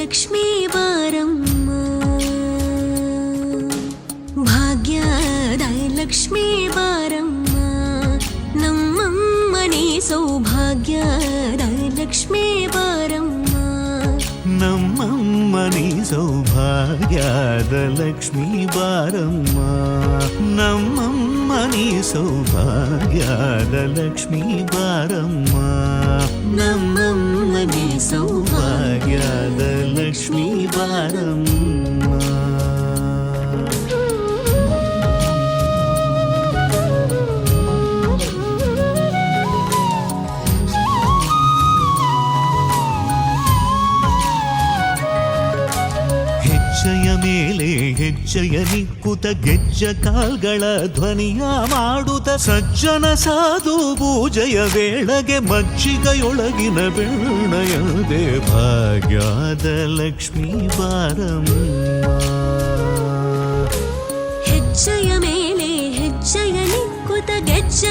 ಲಕ್ಷ್ಮೀ ಬಾರಮ್ಮ, ಭಾಗ್ಯದ ಲಕ್ಷ್ಮೀ ಬಾರಮ್ಮ, ನಮ್ಮಮ್ಮನಿ ಸೌಭಾಗ್ಯದ ಲಕ್ಷ್ಮೀ ಬಾರಮ್ಮ, ನಮ್ಮಮ್ಮನಿ ಸೌಭಾಗ್ಯದ ಲಕ್ಷ್ಮೀ ಬಾರಮ್ಮ, ನಮ್ಮಮ್ಮನಿ ಸೌಭಾಗ್ಯದ ಲಕ್ಷ್ಮೀ ಬಾರಮ್ಮ, ನಮ್ಮಮ್ಮನಿ ಸೌಭಾಗ್ಯದ ಲಕ್ಷ್ಮೀ ಬಾರಮ್ಮ. ಹೆಜ್ಜೆಯ ಮೇಲೆ ಹೆಜ್ಜೆಯ ನಿಕ್ಕುತ ಗೆಜ್ಜ ಕಾಲ್ಗಳ ಧ್ವನಿಯ ಮಾಡುತ್ತ ಸಜ್ಜನ ಸಾಧು ಪೂಜೆಯ ವೇಳೆಗೆ ಮಜ್ಜಿಗೆಯೊಳಗಿನ ಬೆಣ್ಣಯದೆ ಭಾಗ್ಯದ ಲಕ್ಷ್ಮೀ ಬಾರಮ್ಮ. ಹೆಜ್ಜೆಯ ಮೇಲೆ ಹೆಜ್ಜೆಯ ನಿಕ್ಕುತ ಗೆಜ್ಜ